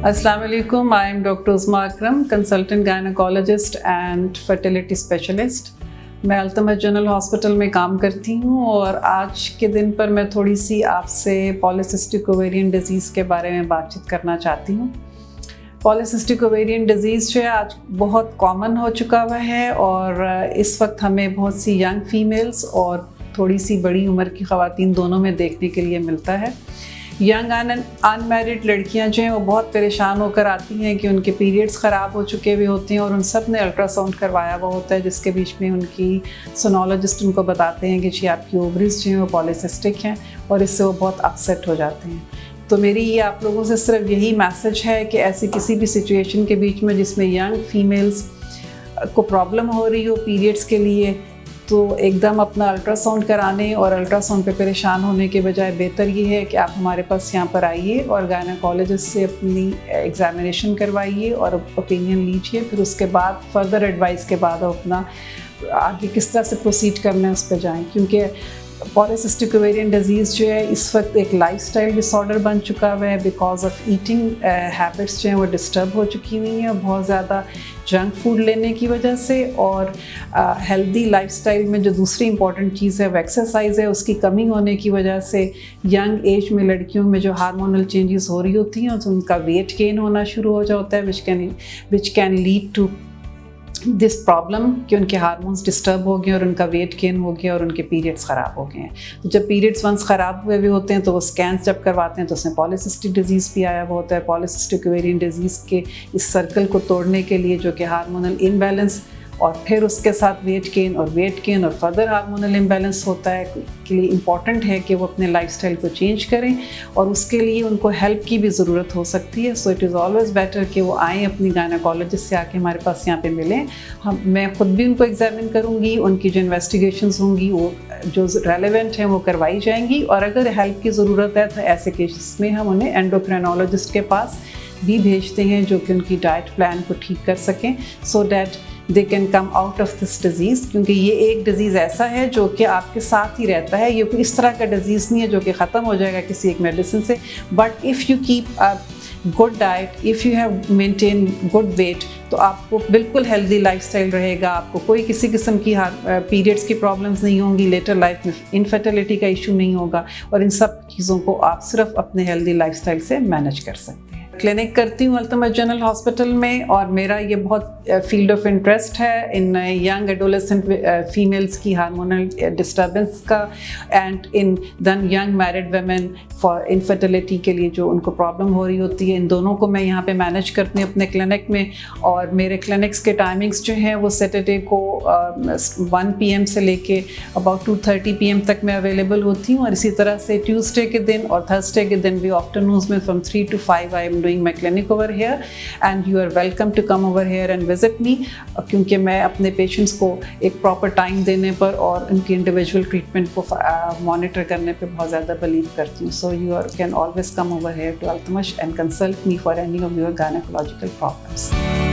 Assalamu alaikum. I am Dr. Uzma Akram, consultant gynecologist and fertility specialist. मैं Altamash general hospital में काम करती हूँ और आज के दिन पर मैं थोड़ी सी आपसे पॉलीसिस्टिक ओवेरियन डिजीज़ के बारे में बातचीत करना चाहती हूँ। पॉलीसिस्टिक ओवेरियन डिजीज़ जो है आज बहुत कॉमन हो चुका हुआ है और इस वक्त हमें बहुत सी यंग फीमेल्स और थोड़ी सी बड़ी उम्र की ख़वातीन दोनों में देखने के लिए मिलता है। यंग अनमैरिड लड़कियां जो हैं वो बहुत परेशान होकर आती हैं कि उनके पीरियड्स ख़राब हो चुके हुए होते हैं और उन सब ने अल्ट्रासाउंड करवाया हुआ होता है, जिसके बीच में उनकी सोनोलॉजिस्ट उनको बताते हैं कि जी आपकी ओवरीज जो हैं वो पॉलीसिस्टिक हैं और इससे वो बहुत अपसेट हो जाते हैं। तो मेरी ये आप लोगों से सिर्फ यही मैसेज है कि ऐसी किसी भी सिचुएशन के बीच में जिसमें यंग फीमेल्स को प्रॉब्लम हो रही हो पीरियड्स के लिए, तो एकदम अपना अल्ट्रासाउंड कराने और अल्ट्रासाउंड पे परेशान होने के बजाय बेहतर ये है कि आप हमारे पास यहाँ पर आइए और गायनेकोलॉजिस्ट से अपनी एग्जामिनेशन करवाइए और ओपिनियन लीजिए। फिर उसके बाद फर्दर एडवाइस के बाद अपना आगे किस तरह से प्रोसीड करना है उस पर जाएँ, क्योंकि पॉलीसिस्टिक ओवेरियन डिजीज़ जो है इस वक्त एक लाइफस्टाइल डिसऑर्डर बन चुका हुआ है। बिकॉज ऑफ ईटिंग हैबिट्स जो हैं वो डिस्टर्ब हो चुकी हुई हैं बहुत ज़्यादा जंक फूड लेने की वजह से, और हेल्दी लाइफस्टाइल में जो दूसरी इंपॉर्टेंट चीज़ है वो एक्सरसाइज है, उसकी कमी होने की वजह से यंग एज में लड़कियों में जो हार्मोनल चेंजेस हो रही होती हैं तो उनका वेट गेन होना शुरू हो जाता है, which can lead to this problem कि उनके हार्मोन्स डिस्टर्ब हो गए और उनका वेट गेन हो गया और उनके पीरियड्स ख़राब हो गए हैं। तो जब पीरियड्स वंस ख़राब हुए हुए होते हैं तो वो स्कैन्स जब करवाते हैं तो उसमें पॉलीसिस्टिक डिजीज़ भी आया हुआ होता है। पॉलीसिस्टिक ओवेरियन डिजीज़ के इस सर्कल को तोड़ने के लिए जो कि हार्मोनल इम्बैलेंस और फिर उसके साथ वेट गेन और फर्दर हार्मोनल इम्बैलेंस होता है के लिए इम्पॉर्टेंट है कि वो अपने लाइफस्टाइल को चेंज करें और उसके लिए उनको हेल्प की भी ज़रूरत हो सकती है। So it is always better कि वो आएँ अपनी गायनेकोलॉजिस्ट से आके हमारे पास यहाँ पे मिलें। मैं ख़ुद भी उनको एग्जामिन करूँगी, उनकी जो इन्वेस्टिगेशंस होंगी वो जो रेलेवेंट हैं वो करवाई जाएंगी, और अगर हेल्प की ज़रूरत है तो ऐसे केसेस में हम उन्हें एंडोक्राइनोलॉजिस्ट के पास भी भेजते हैं जो कि उनकी डाइट प्लान को ठीक कर सकें, so that they can come out of this disease. क्योंकि ये एक डिज़ीज़ ऐसा है जो कि आपके साथ ही रहता है, ये कोई इस तरह का डिज़ीज़ नहीं है जो कि ख़त्म हो जाएगा किसी एक मेडिसिन से। But if you keep a good diet, if you have maintain good weight, तो आपको बिल्कुल हेल्दी लाइफस्टाइल रहेगा, आपको कोई किसी किस्म की पीरियड्स की प्रॉब्लम्स नहीं होंगी, लेटर लाइफ में इनफर्टिलिटी का इशू नहीं होगा, और इन सब चीज़ों को आप सिर्फ अपने हेल्दी लाइफस्टाइल से मैनेज कर सकते हैं। क्लिनिक करती हूँ अल्तमश जनरल हॉस्पिटल में और मेरा ये बहुत फील्ड ऑफ इंटरेस्ट है इन यंग एडोलेसेंट फीमेल्स की हार्मोनल डिस्टर्बेंस का, and in then young married women for infertility के लिए जो उनको प्रॉब्लम हो रही होती है। इन दोनों को मैं यहाँ पे मैनेज करती हूँ अपने क्लिनिक में, और मेरे क्लिनिक्स के टाइमिंग्स जो हैं वो सैटरडे को 1 PM से लेके अबाउट 2:30 PM तक मैं अवेलेबल होती हूँ, और इसी तरह से ट्यूसडे के दिन और थर्सडे के दिन भी आफ्टरनून्स में from 3 to 5 I am doing my clinic over here, and you are welcome to come over here and visit me, क्योंकि मैं अपने पेशेंट्स को एक प्रॉपर टाइम देने पर और उनकी इंडिविजुअल ट्रीटमेंट को मॉनिटर करने पे बहुत ज़्यादा बिलीव करती हूँ। So you can always come over here to Altamash and consult me for any of your gynecological problems.